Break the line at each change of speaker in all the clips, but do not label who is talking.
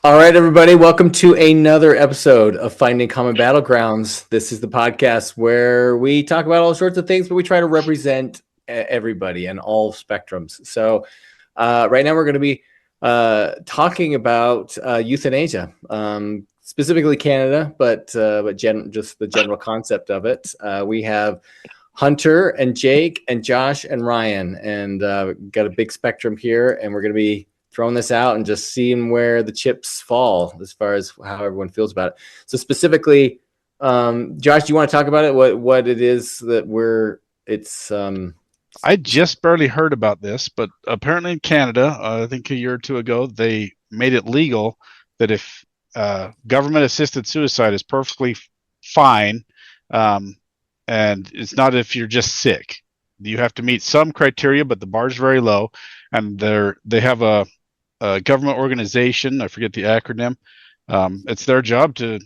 All right, everybody, welcome to another episode of Finding Common Battlegrounds. This is the podcast where we talk about all sorts of things, but we try to represent everybody and all spectrums. So right now we're going to be talking about euthanasia, specifically Canada, but just the general concept of it. We have Hunter and Jake and Josh and Ryan, and got a big spectrum here, and we're going to be throwing this out and just seeing where the chips fall as far as how everyone feels about it. So specifically, Josh, do you want to talk about it? What it is that
I just barely heard about this, but apparently in Canada, I think a year or two ago, they made it legal that if government-assisted suicide is perfectly fine, and it's not if you're just sick. You have to meet some criteria, but the bar is very low, and they have a government organization. I forget the acronym. It's their job to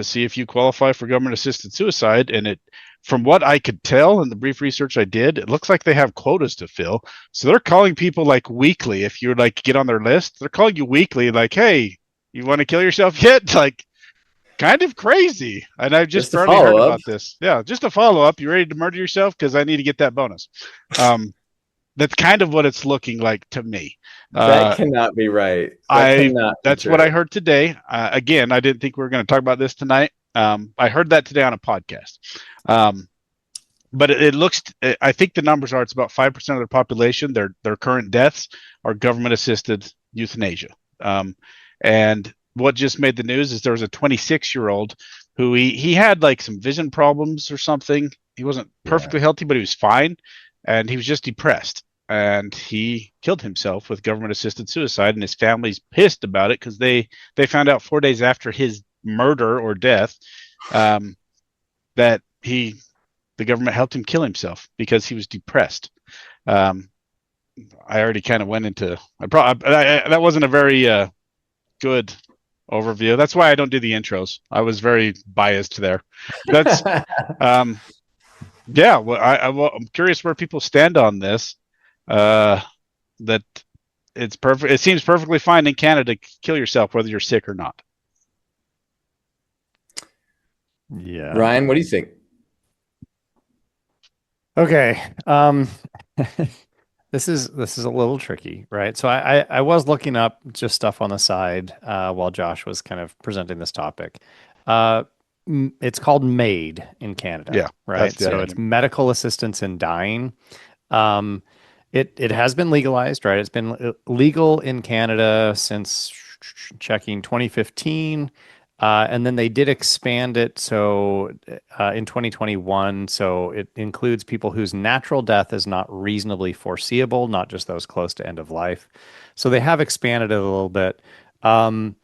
see if you qualify for government-assisted suicide, and from what I could tell in the brief research I did, it looks like they have quotas to fill. So they're calling people like weekly. If you like get on their list, they're calling you weekly, like, "Hey, you want to kill yourself yet?" Like, kind of crazy. And I've just barely heard about this. Yeah, just a follow up. You ready to murder yourself? Because I need to get that bonus. That's kind of what it's looking like to me.
That cannot be right.
That's what I heard today. Again, I didn't think we were going to talk about this tonight. I heard that today on a podcast. But it looks, I think the numbers are, it's about 5% of their population, their current deaths are government-assisted euthanasia. And what just made the news is there was a 26-year-old who he had like some vision problems or something. He wasn't perfectly healthy, but he was fine. And he was just depressed. And he killed himself with government-assisted suicide. And his family's pissed about it because they found out 4 days after his murder or death that the government helped him kill himself because he was depressed. I already kind of went into that wasn't a very good overview. That's why I don't do the intros. I was very biased there. That's yeah. Well, I'm curious where people stand on this. That it's perfect. It seems perfectly fine in Canada to kill yourself whether you're sick or not.
Yeah, Ryan, what do you think?
Okay. This is a little tricky, right? So I was looking up just stuff on the side while Josh was kind of presenting this topic. It's called MAiD in Canada, right? So it's medical assistance in dying. It has been legalized, right? It's been legal in Canada since checking 2015. And then they did expand it so in 2021, so it includes people whose natural death is not reasonably foreseeable, not just those close to end of life. So they have expanded it a little bit. The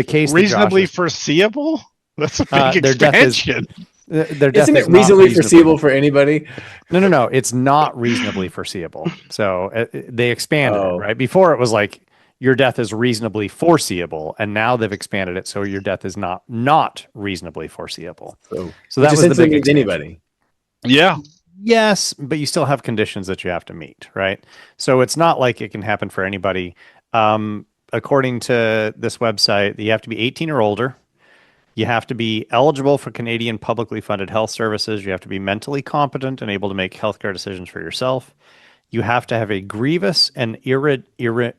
case
reasonably foreseeable? That's a big expansion.
Isn't it reasonably foreseeable for anybody?
No. It's not reasonably foreseeable. So they expanded it, right? Before it was like, your death is reasonably foreseeable, and now they've expanded it so your death is not reasonably foreseeable. So that was the big expansion.
Anybody.
Yeah.
Yes, but you still have conditions that you have to meet, right? So it's not like it can happen for anybody. According to this website, you have to be 18 or older. You have to be eligible for Canadian publicly funded health services. You have to be mentally competent and able to make healthcare decisions for yourself. You have to have a grievous and irremediable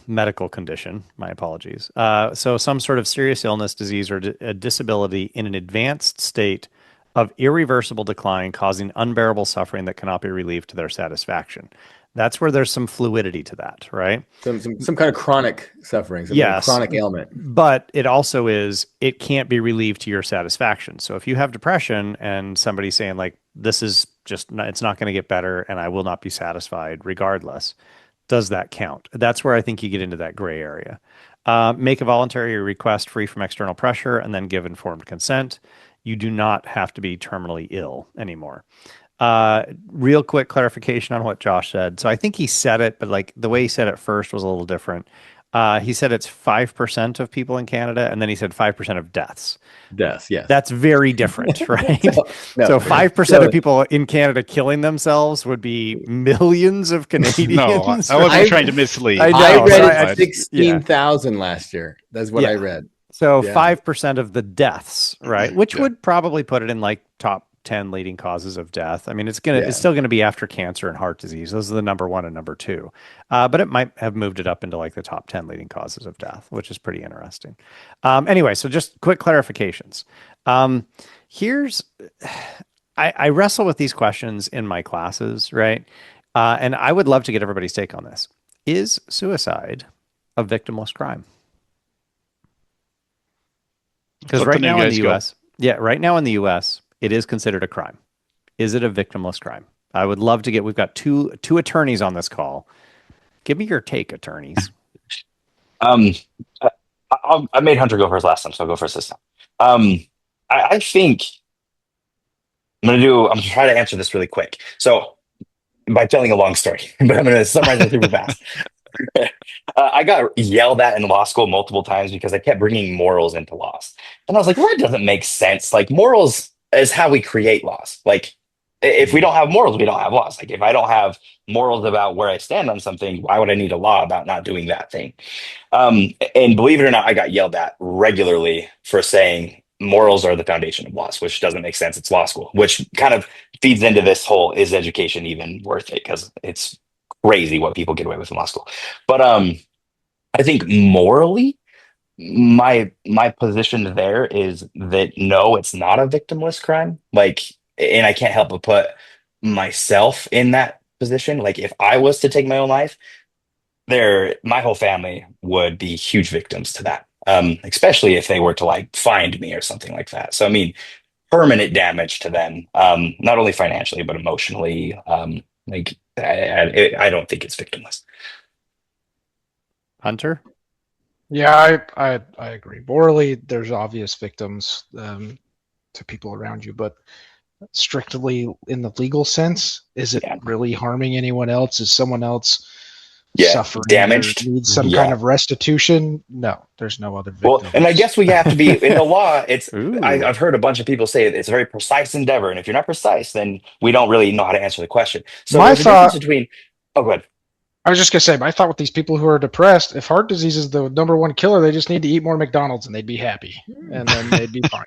medical condition. My apologies. So some sort of serious illness, disease, or a disability in an advanced state of irreversible decline causing unbearable suffering that cannot be relieved to their satisfaction. That's where there's some fluidity to that, right?
Some kind of chronic suffering, kind of chronic ailment.
But it also it can't be relieved to your satisfaction. So if you have depression and somebody's saying like, this is just, it's not going to get better and I will not be satisfied regardless, does that count? That's where I think you get into that gray area. Make a voluntary request free from external pressure and then give informed consent. You do not have to be terminally ill anymore. Real quick clarification on what Josh said. So I think he said it, but like the way he said it first was a little different. He said it's 5% of people in Canada, and then he said 5% of deaths.
Deaths, yes.
That's very different, right?
No.
So 5% of people in Canada killing themselves would be millions of Canadians.
No, I wasn't trying to mislead.
I read it 16,000 last year. That's what I read.
So 5% of the deaths, right? Which would probably put it in like top 10 leading causes of death. I mean, it's still gonna be after cancer and heart disease. Those are the number 1 and number 2. But it might have moved it up into like the top 10 leading causes of death, which is pretty interesting. Anyway, so just quick clarifications. I wrestle with these questions in my classes, right? And I would love to get everybody's take on this. Is suicide a victimless crime? Because right now in the U.S., right now in the U.S., it is considered a crime. Is it a victimless crime? I would love to we've got two attorneys on this call. Give me your take, attorneys.
I made Hunter go first last time, so I'll go first this time. I think I'm gonna try to answer this really quick. So by telling a long story, but I'm gonna summarize it super fast. I got yelled at in law school multiple times because I kept bringing morals into laws. And I was like, well, that doesn't make sense. Like, morals is how we create laws. Like, if we don't have morals, we don't have laws. Like, if I don't have morals about where I stand on something, why would I need a law about not doing that thing? And believe it or not, I got yelled at regularly for saying morals are the foundation of laws, which doesn't make sense. It's law school, which kind of feeds into this whole, is education even worth it? Because it's crazy what people get away with in law school. But I think morally, my position there is that no, it's not a victimless crime. Like, and I can't help but put myself in that position. Like, if I was to take my own life, my whole family would be huge victims to that. Especially if they were to like find me or something like that. So I mean, permanent damage to them, not only financially but emotionally. Like, I don't think it's victimless.
Hunter?
Yeah, I agree. Morally, there's obvious victims to people around you, but strictly in the legal sense, is it really harming anyone else? Is someone else suffering,
damaged,
needs some kind of restitution? No, there's no other victim.
Well, and I guess we have to be in the law. It's I've heard a bunch of people say it's a very precise endeavor, and if you're not precise, then we don't really know how to answer the question. So there's a difference between. Oh, go ahead.
I was just gonna say, my thought with these people who are depressed, if heart disease is the number 1 killer, they just need to eat more McDonald's and they'd be happy, and then they'd be fine.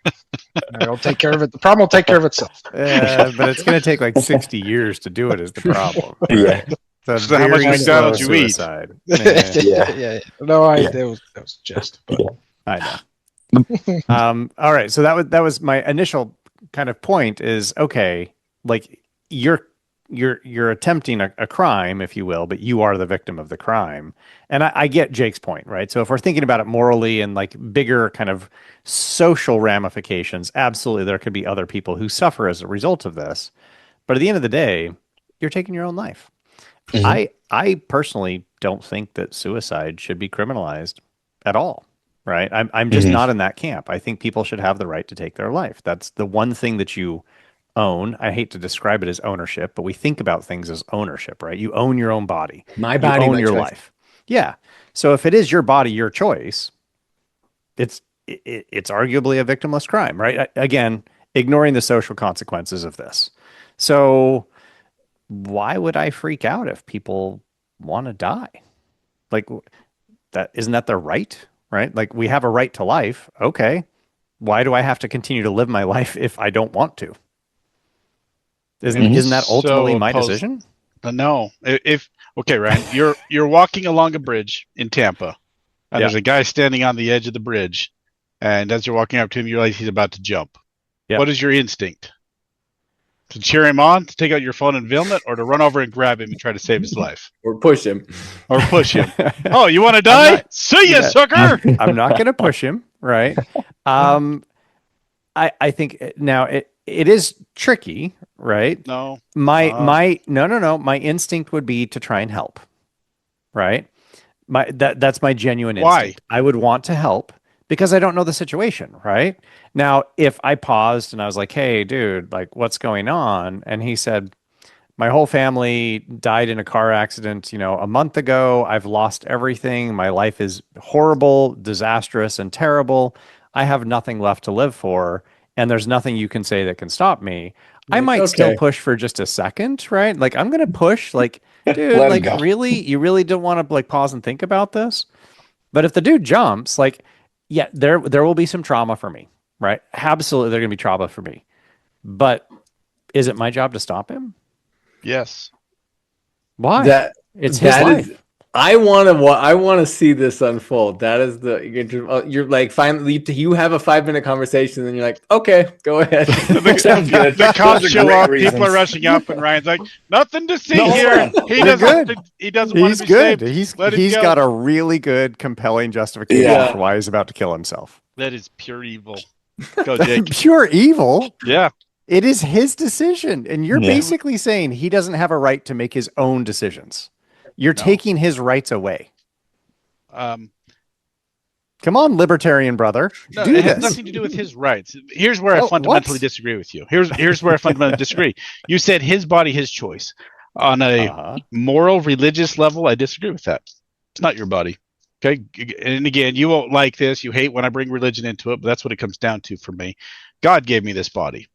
It'll take care of it. The problem will take care of itself.
But it's going to take like 60 years to do it. Is the problem?
Yeah.
So
how much McDonald's you eat?
Yeah. No, that was just. But.
I know. All right. So that was my initial kind of point. Is okay. Like, you're attempting a crime, if you will, but you are the victim of the crime. And I get Jake's point, right? So if we're thinking about it morally and like bigger kind of social ramifications, absolutely there could be other people who suffer as a result of this. But at the end of the day, you're taking your own life. Mm-hmm. I personally don't think that suicide should be criminalized at all, right? I'm just not in that camp. I think people should have the right to take their life. That's the one thing that you own. I hate to describe it as ownership, but we think about things as ownership, right? You own your own body.
My body,
you own your life. Yeah. So if it is your body, your choice, it's arguably a victimless crime, right? Again, ignoring the social consequences of this. So why would I freak out if people want to die? Like, that isn't that their right? Right? Like, we have a right to life. Okay. Why do I have to continue to live my life if I don't want to? Isn't that ultimately my decision?
No. Okay, Ryan, you're walking along a bridge in Tampa, and there's a guy standing on the edge of the bridge, and as you're walking up to him, you realize he's about to jump. Yep. What is your instinct? To cheer him on, to take out your phone and film it, or to run over and grab him and try to save his life?
Or push him.
Oh, you want to die? See ya, sucker!
I'm not going to push him, right? I think now it is tricky, right?
No.
My instinct would be to try and help, right? That's my genuine instinct.
Why?
I would want to help because I don't know the situation, right? Now, if I paused and I was like, "Hey, dude, like, what's going on?" and he said, my whole family died in a car accident, a month ago. I've lost everything. My life is horrible, disastrous, and terrible. I have nothing left to live for, and there's nothing you can say that can stop me. I might still push for just a second, right? Like, I'm going to push, like, dude, like, really? You really don't want to, like, pause and think about this? But if the dude jumps, like, yeah, there will be some trauma for me, right? Absolutely, there's going to be trauma for me. But is it my job to stop him?
Yes.
Why? It's his life.
I want to see this unfold. That is you're like, finally you have a 5-minute conversation, and you're like, okay, go ahead.
Sounds good.
The cops show up, people are rushing up, and Ryan's like, nothing to see here. He doesn't want to be saved. He's
got a really good, compelling justification for why he's about to kill himself.
That is pure evil. Go, Jake.
Pure evil?
Yeah.
It is his decision, and you're basically saying he doesn't have a right to make his own decisions. You're taking his rights away. Come on, libertarian brother.
No, it has nothing to do with his rights. Here's where I fundamentally disagree with you. Here's where I fundamentally disagree. You said his body, his choice. On a moral, religious level, I disagree with that. It's not your body. Okay. And again, you won't like this. You hate when I bring religion into it, but that's what it comes down to for me. God gave me this body.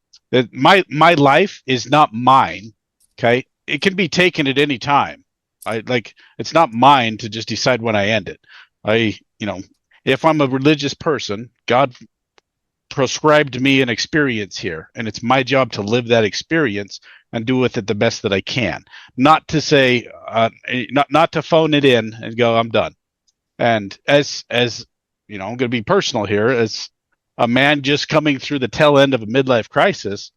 My life is not mine. Okay. It can be taken at any time. It's not mine to just decide when I end it. If I'm a religious person, God prescribed me an experience here, and it's my job to live that experience and do with it the best that I can. Not to say, not to phone it in and go, I'm done. And as I'm going to be personal here, as a man just coming through the tail end of a midlife crisis,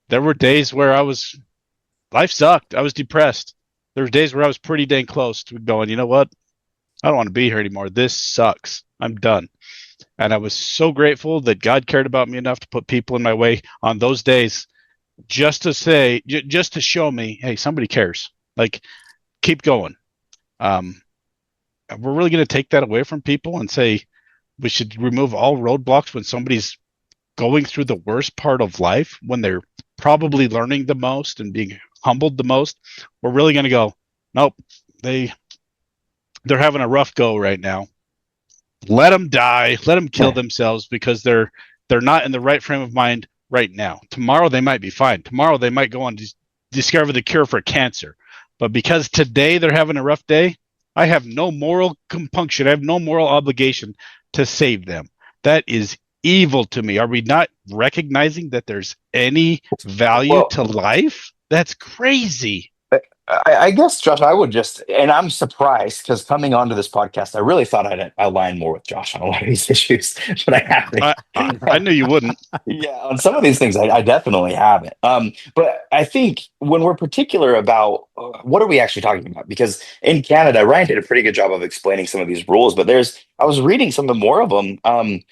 there were days where life sucked. I was depressed. There were days where I was pretty dang close to going, you know what? I don't want to be here anymore. This sucks. I'm done. And I was so grateful that God cared about me enough to put people in my way on those days just to show me, hey, somebody cares. Like, keep going. We're really going to take that away from people and say we should remove all roadblocks when somebody's going through the worst part of life, when they're probably learning the most and being humbled the most. We're really going to go, nope, they're having a rough go right now. Let them die. Let them kill themselves because they're not in the right frame of mind right now. Tomorrow they might be fine. Tomorrow they might go on to discover the cure for cancer. But because today they're having a rough day, I have no moral compunction. I have no moral obligation to save them. That is evil to me. Are we not recognizing that there's any value to life? That's crazy.
I guess, Josh, I would and I'm surprised because coming onto this podcast, I really thought I'd align more with Josh on a lot of these issues, but I haven't.
I knew you wouldn't.
Yeah, on some of these things, I definitely haven't. But I think when we're particular about what are we actually talking about? Because in Canada, Ryan did a pretty good job of explaining some of these rules, but I was reading some more of them.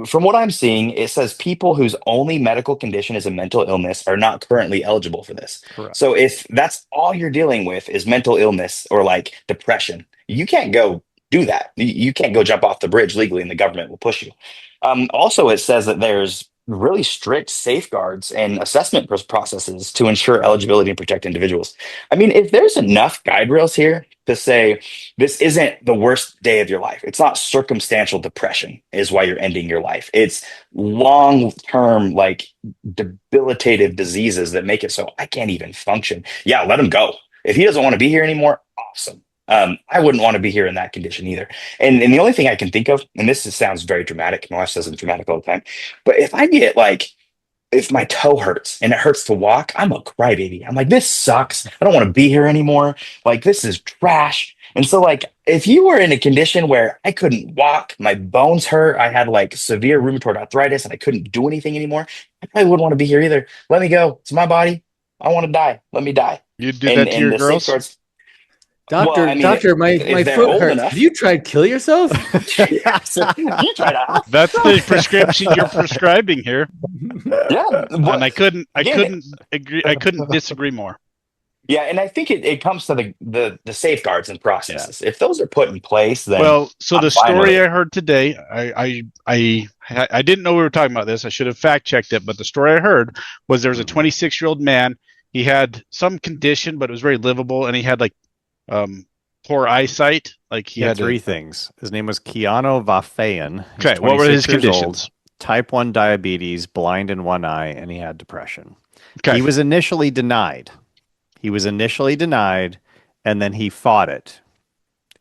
From what I'm seeing, it says people whose only medical condition is a mental illness are not currently eligible for this.
Correct.
So if that's all you're dealing with is mental illness or like depression, you can't go do that. You can't go jump off the bridge legally and the government will push you. Also, it says that there's really strict safeguards and assessment processes to ensure eligibility and protect individuals. I mean, if there's enough guide rails here to say this isn't the worst day of your life, it's not circumstantial depression is why you're ending your life. It's long-term, like debilitative diseases that make it so I can't even function. Yeah, let him go. If he doesn't want to be here anymore, awesome. I wouldn't want to be here in that condition either. And the only thing I can think of, and this sounds very dramatic, my wife says I'm dramatic all the time, but if I get if my toe hurts and it hurts to walk, I'm a crybaby. I'm like, this sucks. I don't want to be here anymore. Like, this is trash. And so, like, if you were in a condition where I couldn't walk, my bones hurt, I had like severe rheumatoid arthritis and I couldn't do anything anymore, I probably wouldn't want to be here either. Let me go. It's my body. I want to die. Let me die.
You do that to your girls?
Doctor,
well, I mean,
doctor, my foot hurts. Have you tried kill yourself?
You try to.
That's the prescription you're prescribing here.
Yeah,
and I couldn't agree. I couldn't disagree more.
Yeah, and I think it comes to the safeguards and processes. If those are put in place, then
so the story I heard today, I didn't know we were talking about this. I should have fact checked it, but the story I heard was there was a 26-year-old man. He had some condition, but it was very livable, and he had like poor eyesight. Like
he had three things. His name was Keanu Vafayan.
Okay, what were his conditions?
Old, type 1 diabetes, blind in one eye, and he had depression.
Okay.
He was initially denied. And then he fought it.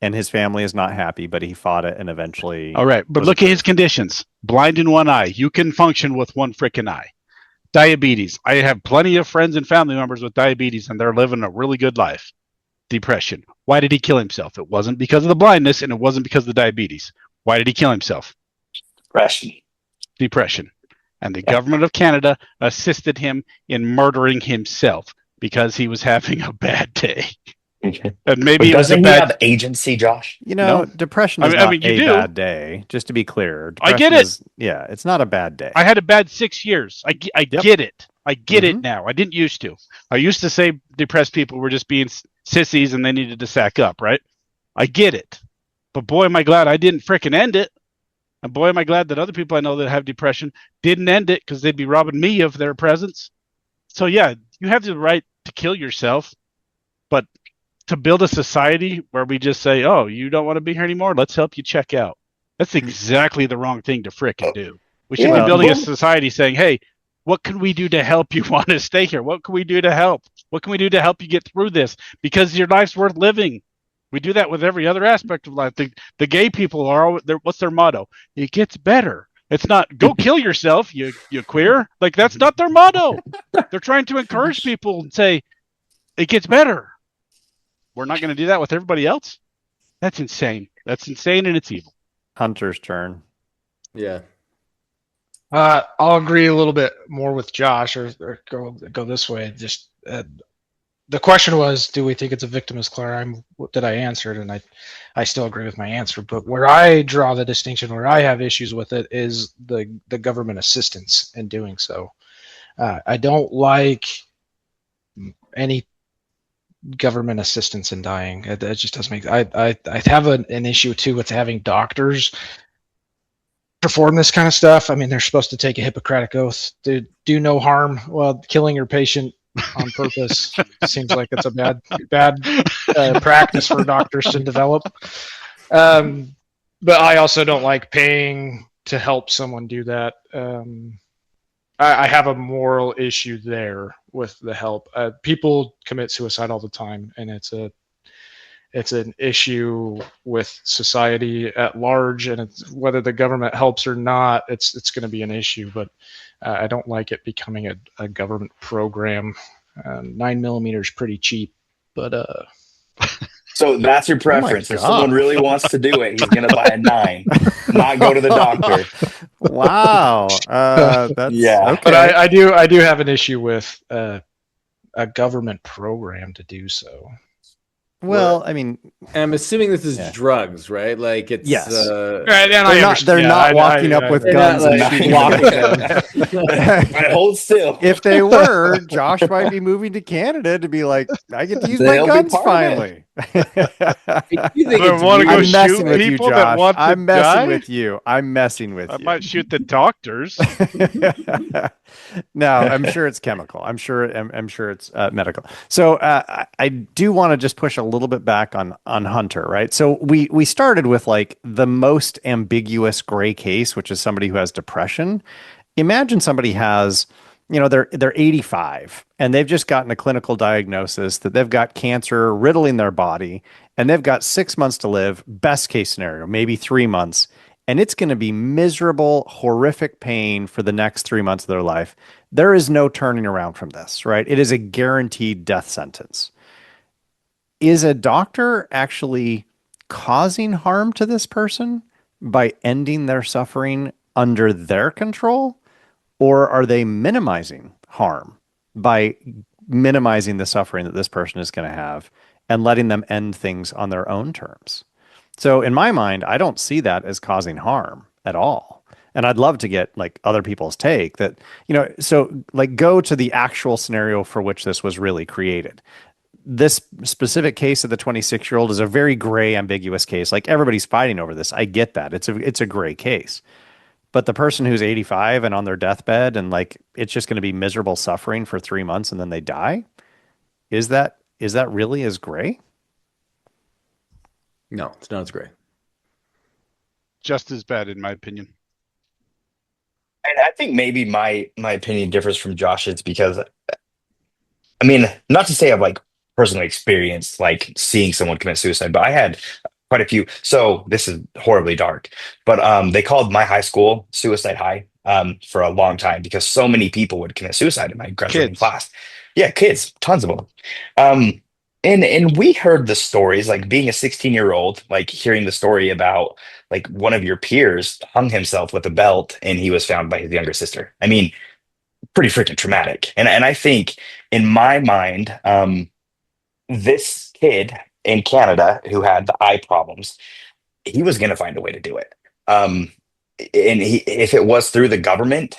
And his family is not happy, but he fought it and eventually...
All right, but look at his conditions. Blind in one eye. You can function with one freaking eye. Diabetes. I have plenty of friends and family members with diabetes, and they're living a really good life. Depression. Why did he kill himself? It wasn't because of the blindness, and it wasn't because of the diabetes. Why did he kill himself? Depression. And the government of Canada assisted him in murdering himself because he was having a bad day.
Okay.
And maybe
doesn't he have agency, Josh?
Depression is not a bad day. Just to be clear,
I get it.
It's not a bad day.
I had a bad 6 years. I get it. I get it now. I didn't used to. I used to say depressed people were just being sissies and they needed to sack up, right? I get it. But boy, am I glad I didn't frickin' end it. And boy, am I glad that other people I know that have depression didn't end it because they'd be robbing me of their presence. So yeah, you have the right to kill yourself, but to build a society where we just say, oh, you don't want to be here anymore? Let's help you check out. That's exactly the wrong thing to frickin' do. We should be building a society saying, hey, what can we do to help you want to stay here? What can we do to help? What can we do to help you get through this? Because your life's worth living. We do that with every other aspect of life. The gay people are, what's their motto? It gets better. It's not, go kill yourself, you queer. Like, that's not their motto. They're trying to encourage people and say, it gets better. We're not going to do that with everybody else? That's insane. That's insane, and it's evil.
Hunter's turn.
Yeah.
I'll agree a little bit more with Josh, or go this way. Just the question was, do we think it's a victimless crime? That I answered, and I still agree with my answer. But where I draw the distinction, where I have issues with it, is the government assistance in doing so. I don't like any government assistance in dying. It just doesn't make. I have an issue too with having doctors perform this kind of stuff. I mean, they're supposed to take a Hippocratic oath to do no harm. Well, killing your patient on purpose seems like it's a bad practice for doctors to develop. But I also don't like paying to help someone do that. I have a moral issue there with the help. People commit suicide all the time, and it's an issue with society at large, and it's, whether the government helps or not, it's going to be an issue. But I don't like it becoming a government program. 9mm is pretty cheap, but
so that's your preference. If someone really wants to do it, he's going to buy a 9, not go to the doctor.
Wow, that's okay.
But I do have an issue with a government program to do so.
Well, I mean,
I'm assuming this is drugs, right? Like it's
they're not walking up with guns and shooting them.
Right, hold still.
If they were, Josh might be moving to Canada to be like, I get to use my guns finally. I'm messing with you, Josh. I'm messing with you.
I might shoot the doctors.
No, I'm sure it's chemical. I'm sure it's medical. So I do want to just push a little bit back on Hunter, right? So we started with like the most ambiguous gray case, which is somebody who has depression. Imagine somebody has, they're 85 and they've just gotten a clinical diagnosis that they've got cancer riddling their body, and they've got 6 months to live. Best case scenario, maybe 3 months. And it's going to be miserable, horrific pain for the next 3 months of their life. There is no turning around from this, right? It is a guaranteed death sentence. Is a doctor actually causing harm to this person by ending their suffering under their control? Or are they minimizing harm by minimizing the suffering that this person is going to have and letting them end things on their own terms? So in my mind, I don't see that as causing harm at all. And I'd love to get like other people's take that, so like go to the actual scenario for which this was really created. This specific case of the 26-year-old is a very gray, ambiguous case. Like everybody's fighting over this. I get that. It's a gray case. But the person who's 85 and on their deathbed and like it's just going to be miserable suffering for 3 months and then they die. Is that really as gray?
No, it's not as gray.
Just as bad, in my opinion.
And I think maybe my opinion differs from Josh's because, I mean, not to say I've like personally experienced like seeing someone commit suicide, but I had quite a few. So this is horribly dark, but they called my high school Suicide High for a long time because so many people would commit suicide in my graduating
Kids.
class. Yeah, kids, tons of them. Um, and we heard the stories, like being a 16-year-old, like hearing the story about like one of your peers hung himself with a belt and he was found by his younger sister. I mean, pretty freaking traumatic. And I think in my mind, this kid in Canada who had the eye problems, he was going to find a way to do it. Um, and if it was through the government,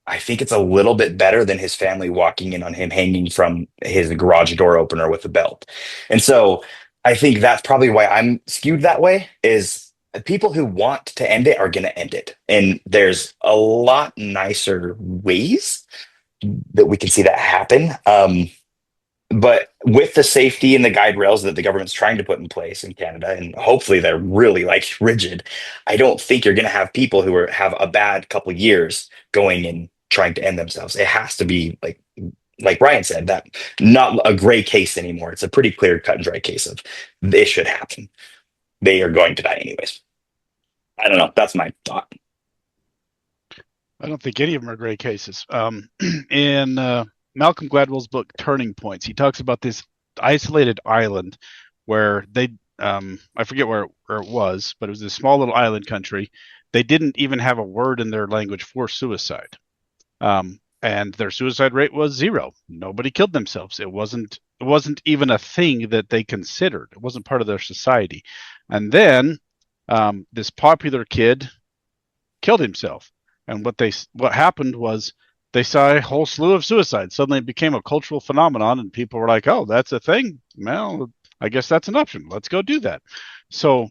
I think it's a little bit better than his family walking in on him hanging from his garage door opener with a belt. And so I think that's probably why I'm skewed that way is people who want to end it are going to end it. And there's a lot nicer ways that we can see that happen. But with the safety and the guide rails that the government's trying to put in place in Canada, and hopefully they're really like rigid, I don't think you're going to have people who have a bad couple years going and trying to end themselves. It has to be like Ryan said, that not a gray case anymore. It's a pretty clear cut and dry case of this should happen. They are going to die anyways. I don't know. That's my thought.
I don't think any of them are great cases. In Malcolm Gladwell's book Turning Points, he talks about this isolated island where they, I forget where it was, but it was this small little island country. They didn't even have a word in their language for suicide. And their suicide rate was 0. Nobody killed themselves. It wasn't even a thing that they considered. It wasn't part of their society. And then this popular kid killed himself. And what happened was they saw a whole slew of suicides. Suddenly it became a cultural phenomenon, and people were like, "Oh, that's a thing. Well, I guess that's an option. Let's go do that." So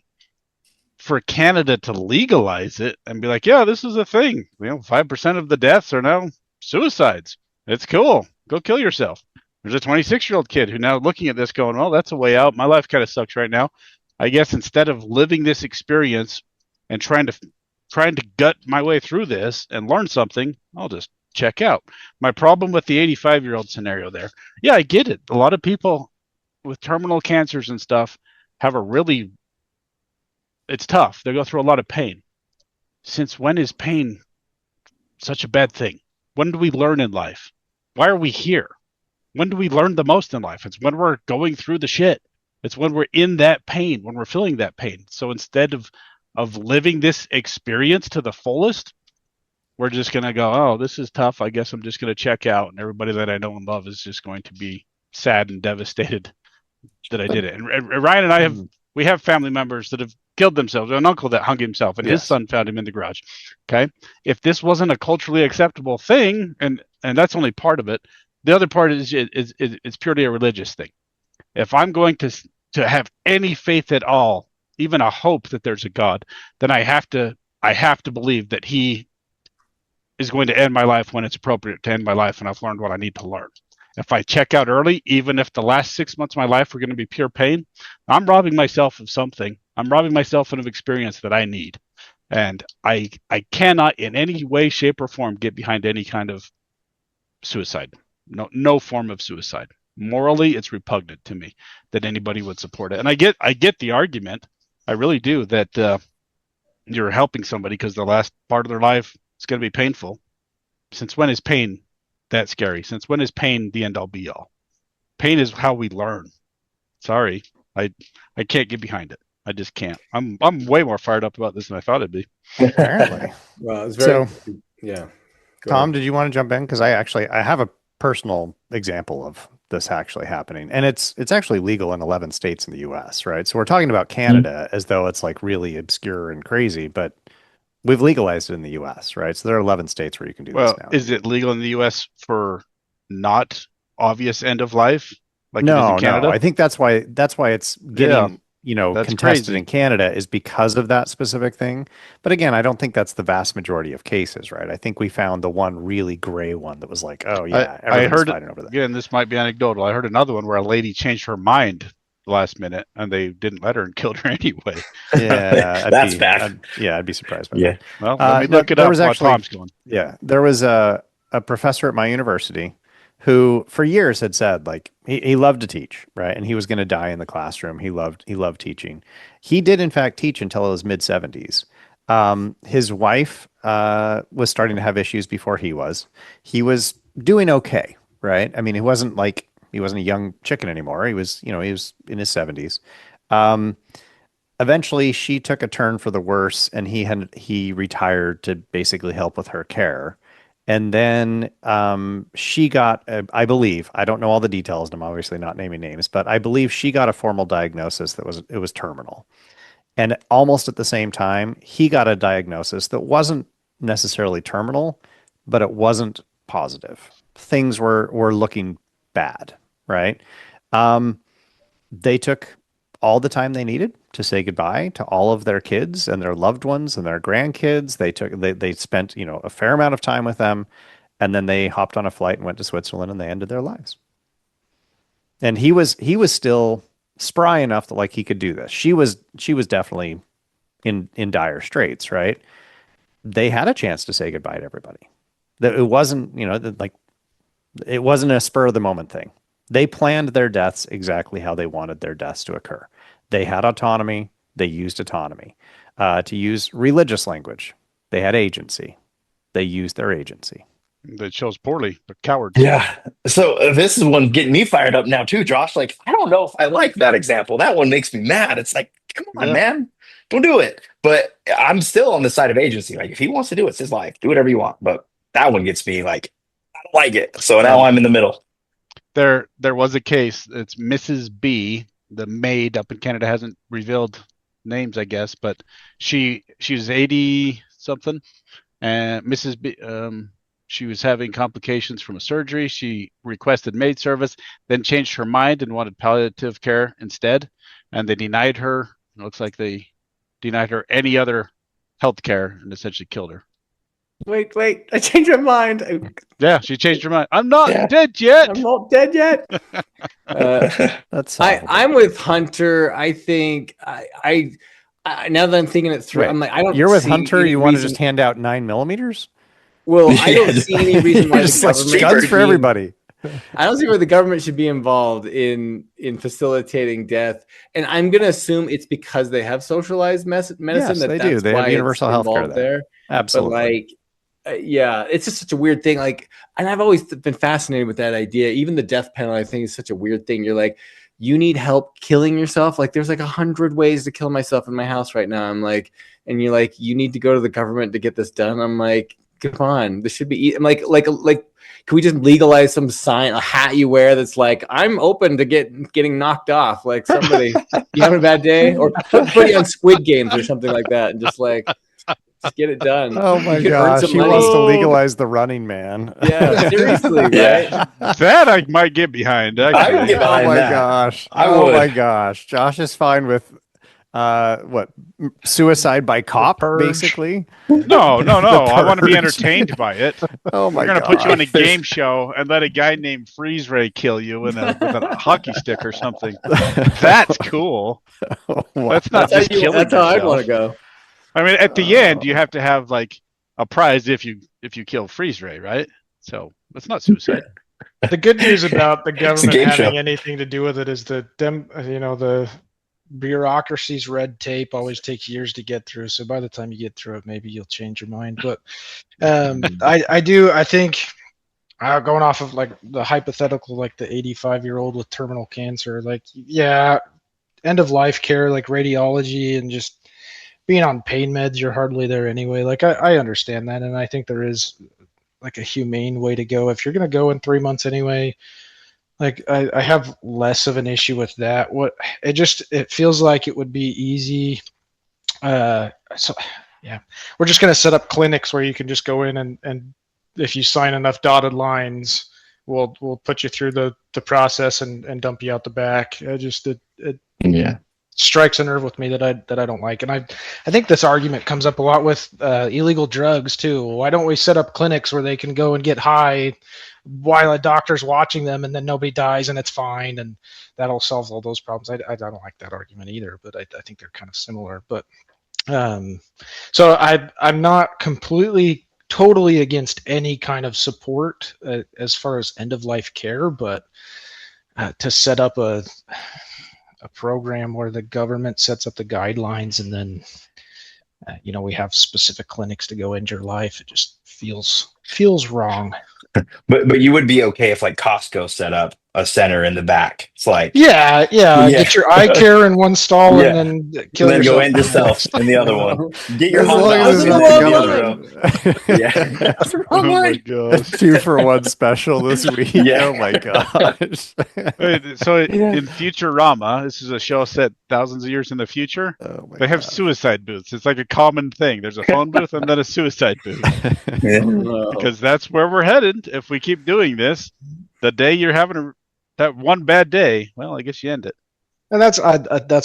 for Canada to legalize it and be like, "Yeah, this is a thing. 5% of the deaths are now suicides. It's cool. Go kill yourself." There's a 26-year-old kid who now looking at this going, "Well, that's a way out. My life kind of sucks right now. I guess instead of living this experience and trying to gut my way through this and learn something, I'll just check out." My problem with the 85-year-old scenario there, yeah, I get it. A lot of people with terminal cancers and stuff have it's tough. They go through a lot of pain. Since when is pain such a bad thing? When do we learn in life? Why are we here? When do we learn the most in life? It's when we're going through the shit. It's when we're in that pain, when we're feeling that pain. So instead of living this experience to the fullest, we're just going to go, "Oh, this is tough. I guess I'm just going to check out." And everybody that I know and love is just going to be sad and devastated that I did it. And Ryan and I we have family members that have killed themselves. An uncle that hung himself and his son found him in the garage. Okay. If this wasn't a culturally acceptable thing, and that's only part of it, the other part is it's purely a religious thing. If I'm going to have any faith at all, even a hope that there's a God, then I have to believe that he is going to end my life when it's appropriate to end my life, and I've learned what I need to learn. If I check out early, even if the last 6 months of my life were going to be pure pain, I'm robbing myself of something. I'm robbing myself of an experience that I need. And I cannot in any way, shape, or form get behind any kind of suicide. No form of suicide. Morally, it's repugnant to me that anybody would support it. And I get the argument. I really do, that you're helping somebody because the last part of their life is going to be painful. Since when is pain that scary? Since when is pain the end all be all? Pain is how we learn. Sorry, I can't get behind it. I just can't. I'm way more fired up about this than I thought it'd be.
Apparently.
Well, it's very
yeah. Tom, did you want to jump in? Because I have a personal example of this actually happening, and it's actually legal in 11 states in the US, right? So we're talking about Canada as though it's like really obscure and crazy, but we've legalized it in the US, right? So there are 11 states where you can do this now.
Is it legal in the US for not obvious end of life? Like
no,
it is in Canada?
no. I think that's why it's getting contested
crazy.
in Canada is because of that specific thing. But again, I don't think that's the vast majority of cases, right? I think we found the one really gray one that was like, oh yeah,
I heard
fighting over that.
Again, this might be anecdotal. I heard another one where a lady changed her mind last minute and they didn't let her and killed her anyway.
Yeah,
That's bad.
I'd be surprised by
Yeah.
that.
Well, let me look it up while Tom's going.
Yeah, there was a professor at my university who for years had said like he loved to teach, right? And he was going to die in the classroom. He loved teaching. He did in fact teach until his mid-70s. His wife was starting to have issues before he was. He was doing okay, right? I mean, he wasn't a young chicken anymore. He was in his 70s. Eventually she took a turn for the worse and he retired to basically help with her care. And then she got, I believe, I don't know all the details, and I'm obviously not naming names, but I believe she got a formal diagnosis that was terminal. And almost at the same time, he got a diagnosis that wasn't necessarily terminal, but it wasn't positive. Things were looking bad, right? They took all the time they needed to say goodbye to all of their kids and their loved ones and their grandkids. They spent, a fair amount of time with them, and then they hopped on a flight and went to Switzerland and they ended their lives. And he was still spry enough that like he could do this. She was definitely in dire straits, right? They had a chance to say goodbye to everybody. That it wasn't, it wasn't a spur of the moment thing. They planned their deaths exactly how they wanted their deaths to occur. They had autonomy. They used autonomy. To use religious language, they had agency. They used their agency.
They chose poorly. They're cowards.
Yeah. So this is one getting me fired up now too, Josh. Like, I don't know if I like that example. That one makes me mad. It's like, come on, man, don't do it. But I'm still on the side of agency. Like, if he wants to do it, it's his life. Do whatever you want. But that one gets me like, I don't like it. So now I'm in the middle.
There was a case. It's Mrs. B, the MAiD up in Canada, hasn't revealed names, I guess, but she was 80 something, and Mrs. B, she was having complications from a surgery. She requested MAiD service, then changed her mind and wanted palliative care instead, and they denied her. It looks like they denied her any other health care and essentially killed her.
Wait, I changed my mind.
Yeah, she changed her mind. I'm not dead yet.
I'm not dead yet. I'm with Hunter. I think I now that I'm thinking it through, I'm like, I don't.
You're with Hunter. You want to just hand out 9mm?
Well, I don't see any reason why the government
guns for everybody.
I don't see where the government should be involved in facilitating death, and I'm going to assume it's because they have socialized medicine.
Yes, they do. They have universal health care there. Absolutely.
But like, yeah, it's just such a weird thing. Like, and I've always been fascinated with that idea. Even the death penalty, I think, is such a weird thing. You're like, you need help killing yourself. Like, there's like 100 ways to kill myself in my house right now. I'm like, and you're like, you need to go to the government to get this done. I'm like, come on, this should be. I'm like, can we just legalize some sign, a hat you wear that's like, I'm open to getting knocked off? Like, somebody, you having a bad day, or put you on Squid Games or something like that, and just get it done.
Oh my gosh, he wants to legalize the Running Man.
Yeah, seriously, right?
That I might get behind.
I would get behind that.
Gosh.
Oh
my gosh. Josh is fine with suicide by cop, basically.
No. I want to be entertained by it.
Oh my god.
We're gonna put you on a game show and let a guy named Freeze Ray kill you with a hockey stick or something. That's cool. That's not just killing yourself.
That's how I'd want to go.
I mean, at the end, you have to have like a prize if you kill Freeze Ray, right? So it's not suicide.
The good news about the government having anything to do with it is the bureaucracy's red tape always takes years to get through. So by the time you get through it, maybe you'll change your mind. But I think going off of like the hypothetical, like the 85-year-old with terminal cancer, like, yeah, end of life care, like radiology and just being on pain meds, you're hardly there anyway. Like, I understand that. And I think there is like a humane way to go. If you're going to go in 3 months anyway, like I have less of an issue with that. It feels like it would be easy. We're just going to set up clinics where you can just go in and if you sign enough dotted lines, we'll put you through the process and dump you out the back. It's strikes a nerve with me that I don't like. And I think this argument comes up a lot with illegal drugs too. Why don't we set up clinics where they can go and get high while a doctor's watching them, and then nobody dies and it's fine, and that'll solve all those problems. I don't like that argument either, but I think they're kind of similar. But so I'm not completely totally against any kind of support as far as end of life care, but to set up a program where the government sets up the guidelines and then we have specific clinics to go into your life, it just feels wrong.
But you would be okay if like Costco set up a center in the back. It's like
yeah. Get your eye care in one stall and then kill
and then
yourself.
go end yourself in the other one. Get your hot
dogs
dogs in the other room. Yeah.
Oh my gosh.
2-for-1 special this week.
Yeah.
Oh my gosh.
So in Futurama, this is a show set thousands of years in the future. They have suicide booths. It's like a common thing. There's a phone booth and then a suicide booth. Because that's where we're headed. If we keep doing this, the day you're having that one bad day, well, I guess you end it.
And that's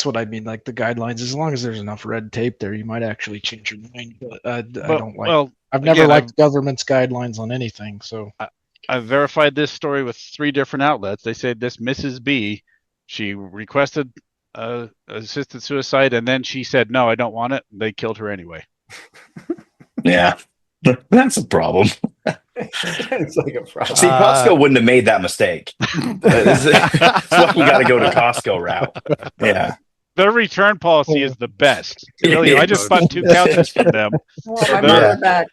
what I mean. Like the guidelines, as long as there's enough red tape there, you might actually change your mind. But I don't like. Well, I've never liked government's guidelines on anything. So
I verified this story with 3 different outlets. They said this Mrs. B, she requested assisted suicide, and then she said, "No, I don't want it." They killed her anyway.
Yeah, that's a problem.
It's like a problem.
See, Costco wouldn't have made that mistake. That's why you got to go to Costco route. Yeah.
Their return policy is the best. Really, I just bought 2 couches from them.
I'm back.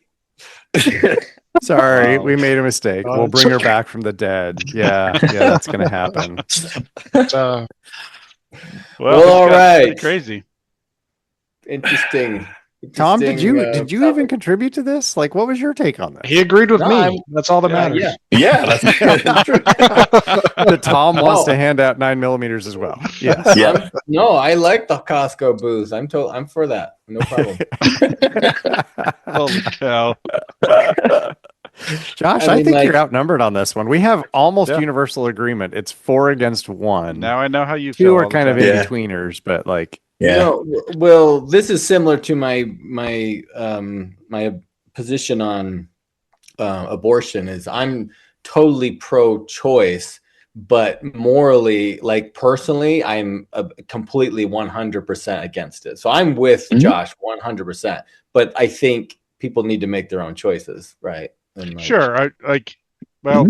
Sorry, we made a mistake. We'll bring her back from the dead. Yeah, that's gonna happen.
Well,
all right.
Crazy.
Interesting.
Tom, did you even contribute to this? Like, what was your take on this?
He agreed with me. That's all that matters.
Yeah, that's true.
The Tom wants to hand out 9mm as well. Yes.
Yeah.
No, I like the Costco booths. I'm for that. No problem.
Holy cow.
Josh, I think you're outnumbered on this one. We have almost universal agreement. It's 4 against 1.
Now I know how you feel.
2 are kind of in-betweeners, but like
well, this is similar to my position on abortion. Is I'm totally pro-choice, but morally, like personally, I'm completely 100% against it. So I'm with Josh 100%. But I think people need to make their own choices, right? And
sure. Well.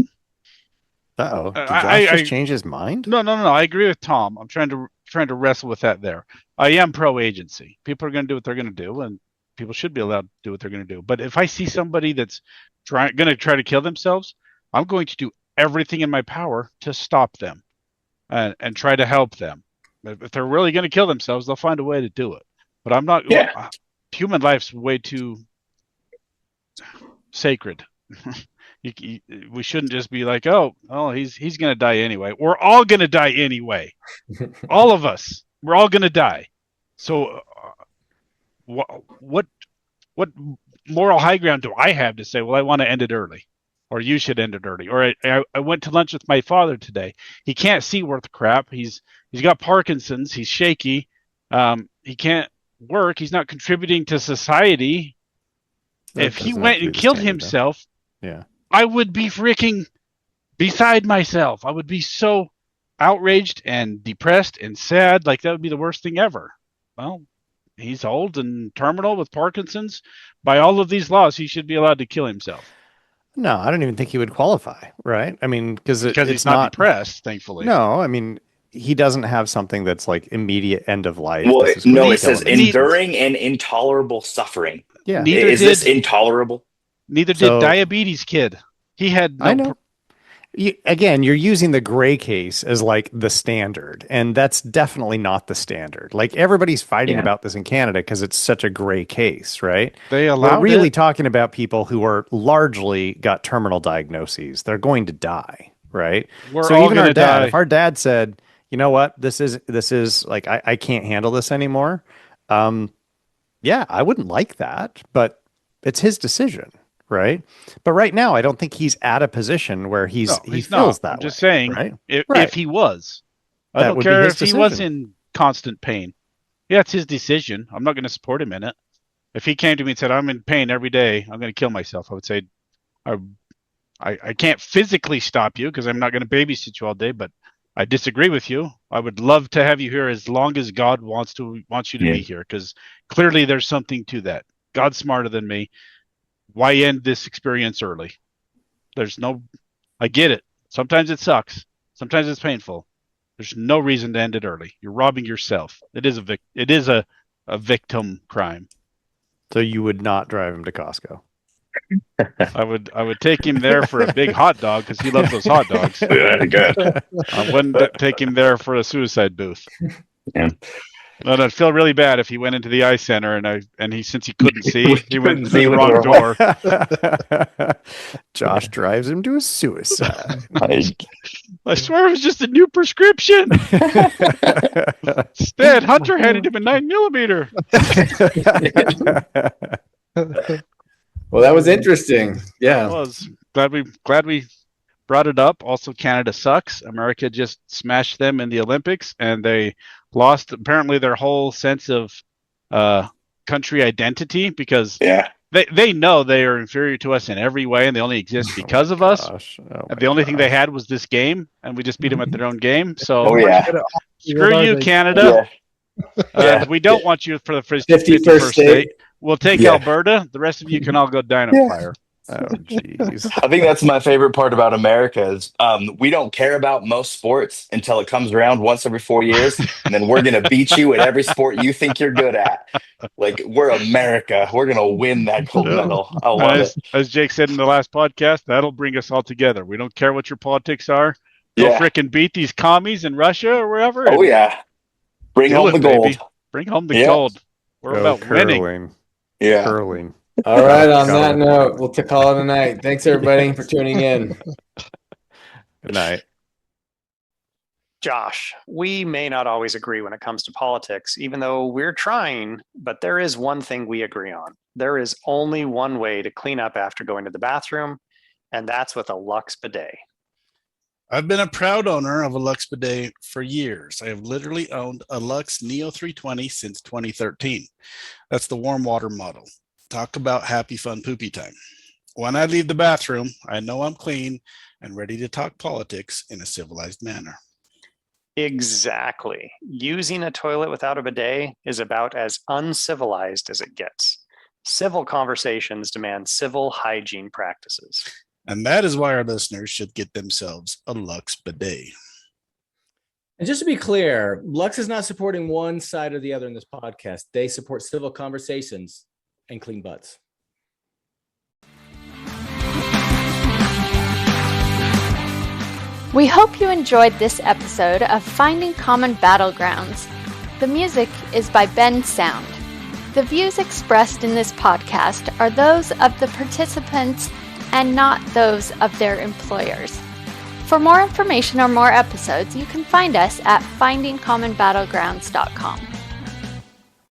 Uh-oh. Did Josh just change his mind?
No. I agree with Tom. I'm trying to wrestle with that there. I am pro-agency. People are going to do what they're going to do, and people should be allowed to do what they're going to do. But if I see somebody that's going to try to kill themselves, I'm going to do everything in my power to stop them and try to help them. If they're really going to kill themselves, they'll find a way to do it. But I'm not. Yeah. Human life's way too sacred. We shouldn't just be like, oh, he's going to die anyway. We're all going to die anyway. All of us. We're all going to die. So what moral high ground do I have to say, well, I want to end it early, or you should end it early? Or I went to lunch with my father today. He can't see worth crap. He's got Parkinson's. He's shaky. He can't work. He's not contributing to society. If he went and killed himself, I would be freaking beside myself. I would be so outraged and depressed and sad. Like, that would be the worst thing ever. Well, he's old and terminal with Parkinson's. By all of these laws, he should be allowed to kill himself.
No, I don't even think he would qualify, right? I mean, because
he's not depressed, thankfully.
No, I mean, he doesn't have something that's like immediate end of life.
Well, it says enduring and intolerable suffering.
Yeah.
Is this intolerable?
Neither did diabetes kid. He had no.
I know. Again, you're using the gray case as like the standard, and that's definitely not the standard. Like, everybody's fighting about this in Canada because it's such a gray case, right? We're really talking about people who are largely got terminal diagnoses. They're going to die, right? So even our dad, if our dad said, you know what, this is like, I can't handle this anymore. Yeah, I wouldn't like that, but it's his decision. Right. But right now, I don't think he's at a position where he feels that way.
I'm just saying,
right?
If he was, I don't care if he was in constant pain. Yeah, it's his decision. I'm not going to support him in it. If he came to me and said, I'm in pain every day, I'm going to kill myself, I would say, I can't physically stop you because I'm not going to babysit you all day, but I disagree with you. I would love to have you here as long as God wants you to be here, because clearly there's something to that. God's smarter than me. Why end this experience early? I get it. Sometimes it sucks. Sometimes it's painful. There's no reason to end it early. You're robbing yourself. It is a victim crime.
So you would not drive him to Costco?
I would take him there for a big hot dog because he loves those hot dogs.
Yeah, good.
I wouldn't take him there for a suicide booth.
Yeah.
But I'd feel really bad if he went into the eye center and since he couldn't see, he went
see
through the
with
wrong
the
door.
Josh drives him to a suicide.
I swear it was just a new prescription. Instead, Hunter handed him a 9mm.
Well, that was interesting. Yeah.
It was. Glad we brought it up. Also, Canada sucks. America just smashed them in the Olympics, and they lost apparently their whole sense of country identity because they know they are inferior to us in every way, and they only exist because of us. And the only thing they had was this game, and we just beat them at their own game. So screw you, Canada. We don't want you for the 51st state. We'll take Alberta. The rest of you can all go dine on fire.
Oh, jeez.
I think that's my favorite part about America is we don't care about most sports until it comes around once every 4 years, and then we're going to beat you at every sport you think you're good at. Like, we're America. We're going to win that gold medal. I love it.
As Jake said in the last podcast, that'll bring us all together. We don't care what your politics are. Go frickin' beat these commies in Russia or wherever.
Oh, yeah. Bring home the gold.
Baby. Bring home the gold. We're about
curling.
winning.
Yeah.
Curling.
All right. On that note, we'll call it a night. Thanks, everybody, for tuning in.
Good night.
Josh, we may not always agree when it comes to politics, even though we're trying, but there is one thing we agree on. There is only one way to clean up after going to the bathroom, and that's with a Lux bidet.
I've been a proud owner of a Lux bidet for years. I have literally owned a Lux Neo 320 since 2013. That's the warm water model. Talk about happy, fun, poopy time. When I leave the bathroom, I know I'm clean and ready to talk politics in a civilized manner.
Exactly. Using a toilet without a bidet is about as uncivilized as it gets. Civil conversations demand civil hygiene practices.
And that is why our listeners should get themselves a Lux bidet.
And just to be clear, Lux is not supporting one side or the other in this podcast. They support civil conversations and clean butts.
We hope you enjoyed this episode of Finding Common Battlegrounds. The music is by Ben Sound. The views expressed in this podcast are those of the participants and not those of their employers. For more information or more episodes, you can find us at findingcommonbattlegrounds.com.